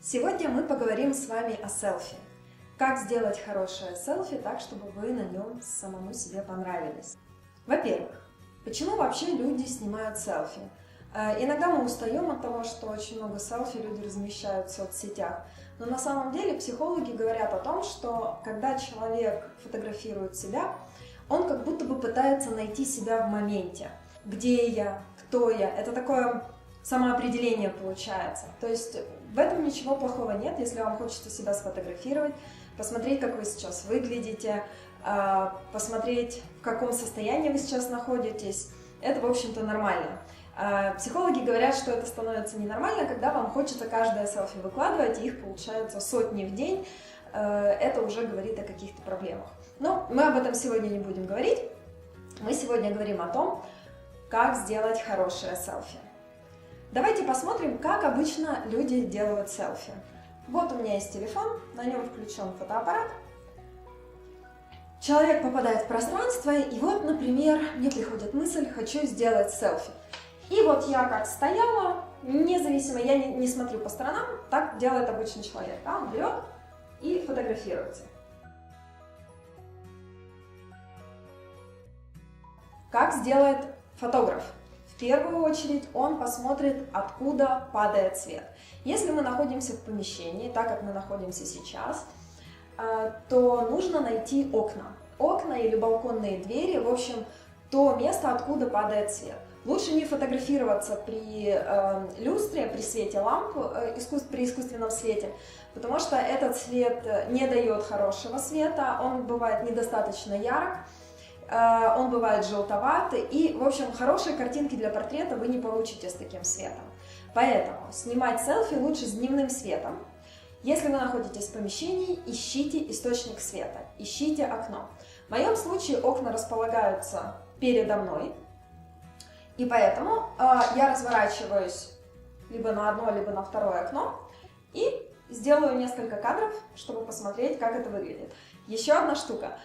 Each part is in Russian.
Сегодня мы поговорим с вами о селфи. Как сделать хорошее селфи так, чтобы вы на нем самому себе понравились. Во-первых, почему вообще люди снимают селфи? Иногда мы устаем от того, что очень много селфи люди размещают в соцсетях. Но на самом деле психологи говорят о том, что когда человек фотографирует себя, он как будто бы пытается найти себя в моменте. Где я? Кто я? Это такое самоопределение получается. То есть в этом ничего плохого нет, если вам хочется себя сфотографировать, посмотреть, как вы сейчас выглядите, посмотреть, в каком состоянии вы сейчас находитесь. Это, в общем-то, нормально. Психологи говорят, что это становится ненормально, когда вам хочется каждое селфи выкладывать, и их получается сотни в день. Это уже говорит о каких-то проблемах. Но мы об этом сегодня не будем говорить. Мы сегодня говорим о том, как сделать хорошее селфи. Давайте посмотрим, как обычно люди делают селфи. Вот у меня есть телефон, на нем включен фотоаппарат. Человек попадает в пространство, и вот, например, мне приходит мысль, хочу сделать селфи. И вот я как стояла, независимо, я не смотрю по сторонам, так делает обычный человек. Да? Он берет и фотографируется. Как сделает фотограф? В первую очередь он посмотрит, откуда падает свет. Если мы находимся в помещении, так как мы находимся сейчас, то нужно найти окна. Окна или балконные двери, в общем, то место, откуда падает свет. Лучше не фотографироваться при люстре, при свете ламп, при искусственном свете, потому что этот свет не дает хорошего света, он бывает недостаточно ярок. Он бывает желтоватый, и, в общем, хорошие картинки для портрета вы не получите с таким светом. Поэтому снимать селфи лучше с дневным светом. Если вы находитесь в помещении, ищите источник света, ищите окно. В моем случае окна располагаются передо мной, и поэтому я разворачиваюсь либо на одно, либо на второе окно и сделаю несколько кадров, чтобы посмотреть, как это выглядит. Еще одна штука.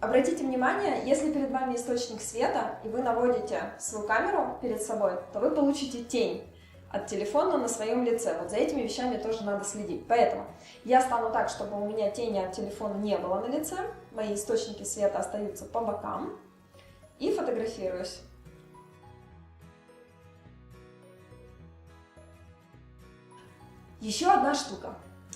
Обратите внимание, если перед вами источник света, и вы наводите свою камеру перед собой, то вы получите тень от телефона на своем лице. Вот за этими вещами тоже надо следить. Поэтому я стану так, чтобы у меня тени от телефона не было на лице, мои источники света остаются по бокам, и фотографируюсь. Еще одна штука.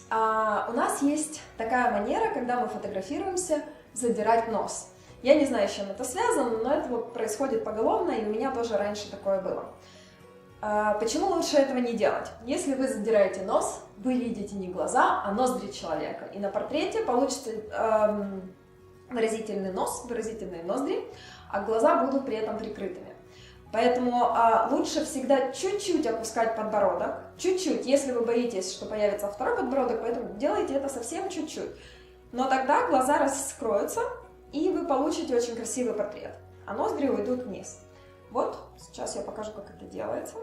У нас есть такая манера, когда мы фотографируемся, задирать нос. Я не знаю, с чем это связано, но это вот происходит поголовно, и у меня тоже раньше такое было. Почему лучше этого не делать? Если вы задираете нос, вы видите не глаза, а ноздри человека. И на портрете получится выразительный нос, выразительные ноздри, а глаза будут при этом прикрытыми. Поэтому лучше всегда чуть-чуть опускать подбородок, чуть-чуть, если вы боитесь, что появится второй подбородок, поэтому делайте это совсем чуть-чуть. Но тогда глаза раскроются, и вы получите очень красивый портрет, а ноздри уйдут вниз. Вот, сейчас я покажу, как это делается.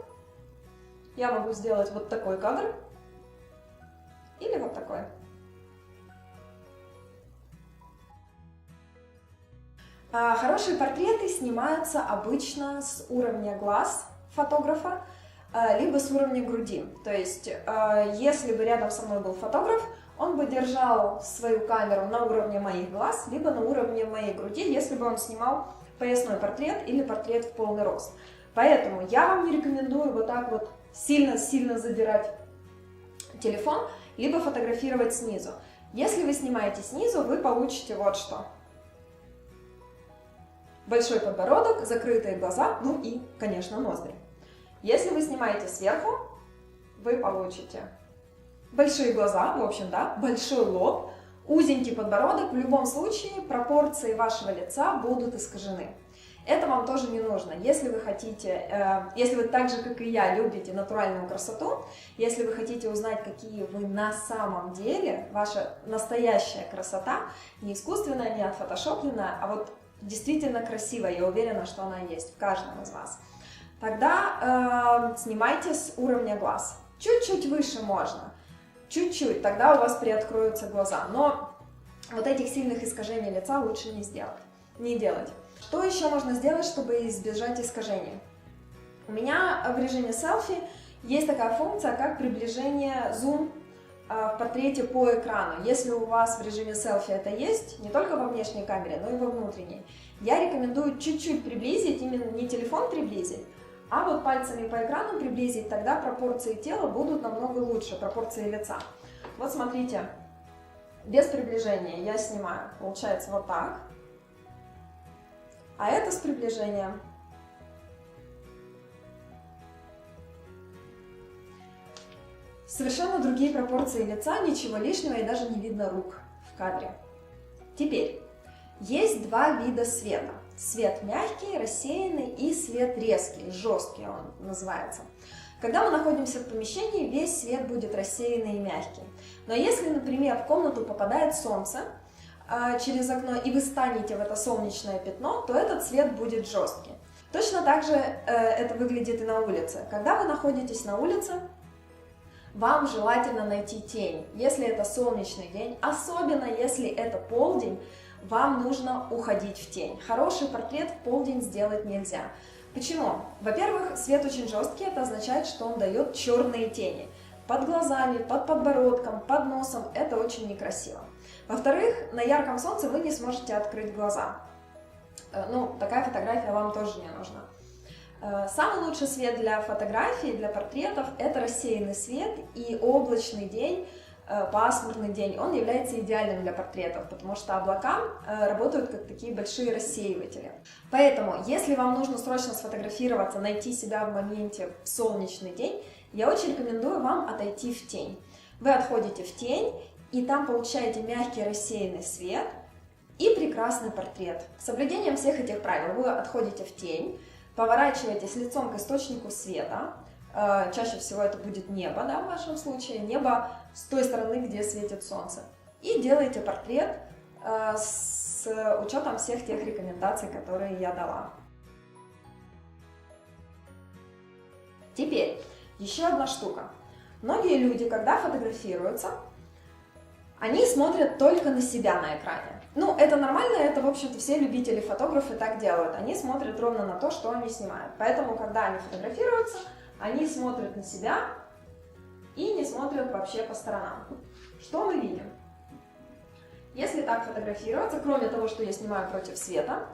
Я могу сделать вот такой кадр, или вот такой. Хорошие портреты снимаются обычно с уровня глаз фотографа, либо с уровня груди. То есть, если бы рядом со мной был фотограф, он бы держал свою камеру на уровне моих глаз, либо на уровне моей груди, если бы он снимал поясной портрет или портрет в полный рост. Поэтому я вам не рекомендую вот так вот сильно-сильно задирать телефон, либо фотографировать снизу. Если вы снимаете снизу, вы получите вот что. Большой подбородок, закрытые глаза, ну и, конечно, ноздри. Если вы снимаете сверху, вы получите большие глаза, в общем, да, большой лоб, узенький подбородок. В любом случае пропорции вашего лица будут искажены. Это вам тоже не нужно. Если вы хотите, если вы так же, как и я, любите натуральную красоту, если вы хотите узнать, какие вы на самом деле, ваша настоящая красота, не искусственная, не отфотошопленная, а вот действительно красивая, я уверена, что она есть в каждом из вас, тогда снимайте с уровня глаз. Чуть-чуть выше можно, чуть-чуть, тогда у вас приоткроются глаза. Но вот этих сильных искажений лица лучше не делать. Что еще можно сделать, чтобы избежать искажений? У меня в режиме селфи есть такая функция, как приближение зум в портрете по экрану. Если у вас в режиме селфи это есть, не только во внешней камере, но и во внутренней, я рекомендую чуть-чуть приблизить, именно не телефон приблизить, а вот пальцами по экрану приблизить, тогда пропорции тела будут намного лучше, пропорции лица. Вот смотрите, без приближения я снимаю, получается вот так, а это с приближением. Совершенно другие пропорции лица, ничего лишнего и даже не видно рук в кадре. Теперь, есть два вида света. Свет мягкий, рассеянный и свет резкий, жесткий он называется. Когда мы находимся в помещении, весь свет будет рассеянный и мягкий. Но если, например, в комнату попадает солнце через окно, и вы станете в это солнечное пятно, то этот свет будет жесткий. Точно так же это выглядит и на улице. Когда вы находитесь на улице, вам желательно найти тень, если это солнечный день, особенно если это полдень, вам нужно уходить в тень. Хороший портрет в полдень сделать нельзя. Почему? Во-первых, свет очень жесткий, это означает, что он дает черные тени. Под глазами, под подбородком, под носом, это очень некрасиво. Во-вторых, на ярком солнце вы не сможете открыть глаза. Ну, такая фотография вам тоже не нужна. Самый лучший свет для фотографий, для портретов – это рассеянный свет, и облачный день, пасмурный день, он является идеальным для портретов, потому что облака работают как такие большие рассеиватели. Поэтому, если вам нужно срочно сфотографироваться, найти себя в моменте в солнечный день, я очень рекомендую вам отойти в тень. Вы отходите в тень, и там получаете мягкий рассеянный свет и прекрасный портрет. С соблюдением всех этих правил вы отходите в тень, поворачиваетесь лицом к источнику света, чаще всего это будет небо, да, в вашем случае, небо с той стороны, где светит солнце, и делаете портрет с учетом всех тех рекомендаций, которые я дала. Теперь, еще одна штука. Многие люди, когда фотографируются, они смотрят только на себя на экране. Ну, это нормально, это, в общем-то, все любители фотографы так делают. Они смотрят ровно на то, что они снимают. Поэтому, когда они фотографируются, они смотрят на себя и не смотрят вообще по сторонам. Что мы видим? Если так фотографироваться, кроме того, что я снимаю против света,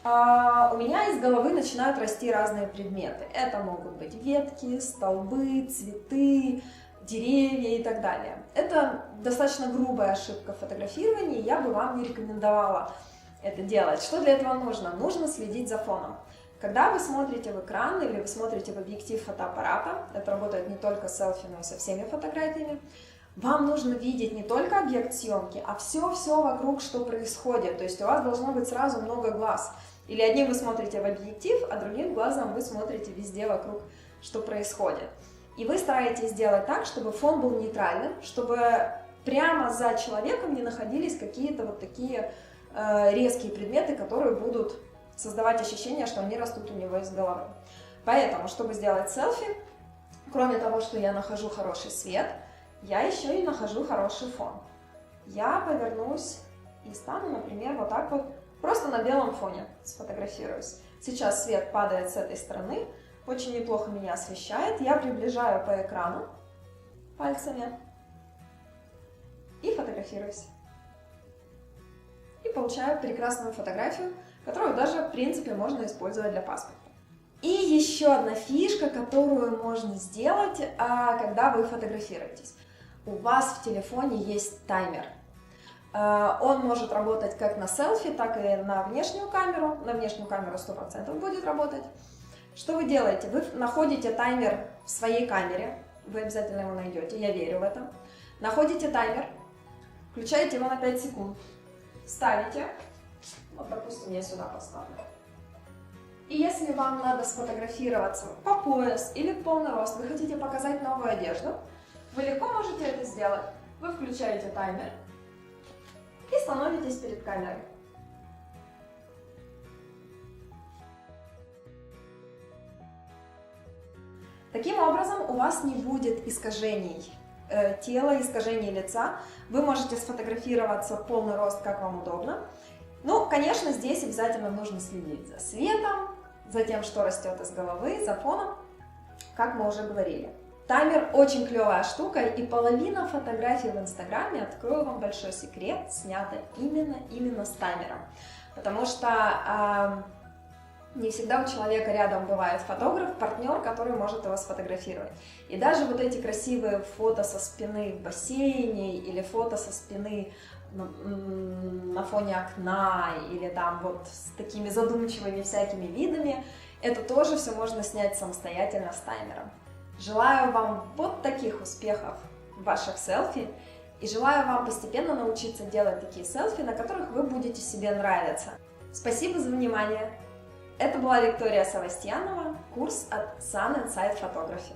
у меня из головы начинают расти разные предметы. Это могут быть ветки, столбы, цветы, деревья и так далее. Это достаточно грубая ошибка в фотографировании, я бы вам не рекомендовала это делать. Что для этого нужно? Нужно следить за фоном. Когда вы смотрите в экран или вы смотрите в объектив фотоаппарата, это работает не только с селфи, но и со всеми фотографиями, вам нужно видеть не только объект съемки, а все-все вокруг, что происходит. То есть у вас должно быть сразу много глаз. Или одним вы смотрите в объектив, а другим глазом вы смотрите везде вокруг, что происходит. И вы стараетесь сделать так, чтобы фон был нейтральным, чтобы прямо за человеком не находились какие-то вот такие резкие предметы, которые будут создавать ощущение, что они растут у него из головы. Поэтому, чтобы сделать селфи, кроме того, что я нахожу хороший свет, я еще и нахожу хороший фон. Я повернусь и стану, например, вот так вот, просто на белом фоне сфотографируюсь. Сейчас свет падает с этой стороны, очень неплохо меня освещает. Я приближаю по экрану пальцами и фотографируюсь. И получаю прекрасную фотографию, которую даже, в принципе, можно использовать для паспорта. И еще одна фишка, которую можно сделать, когда вы фотографируетесь. У вас в телефоне есть таймер. Он может работать как на селфи, так и на внешнюю камеру. На внешнюю камеру 100% будет работать. Что вы делаете? Вы находите таймер в своей камере. Вы обязательно его найдете, я верю в это. Находите таймер, включаете его на 5 секунд. Ставите. Вот, допустим, я сюда поставлю. И если вам надо сфотографироваться по пояс или в полный рост, вы хотите показать новую одежду, вы легко можете это сделать. Вы включаете таймер и становитесь перед камерой. Таким образом, у вас не будет искажений тела, искажений лица. Вы можете сфотографироваться в полный рост, как вам удобно. Ну, конечно, здесь обязательно нужно следить за светом, за тем, что растет из головы, за фоном, как мы уже говорили. Таймер очень клевая штука, и половина фотографий в Инстаграме, открою вам большой секрет, снята именно с таймером. Потому что не всегда у человека рядом бывает фотограф, партнер, который может его сфотографировать. И даже вот эти красивые фото со спины в бассейне или фото со спины на фоне окна или там вот с такими задумчивыми всякими видами, это тоже все можно снять самостоятельно с таймером. Желаю вам вот таких успехов в ваших селфи и желаю вам постепенно научиться делать такие селфи, на которых вы будете себе нравиться. Спасибо за внимание! Это была Виктория Савастьянова, курс от Sun Inside Photography.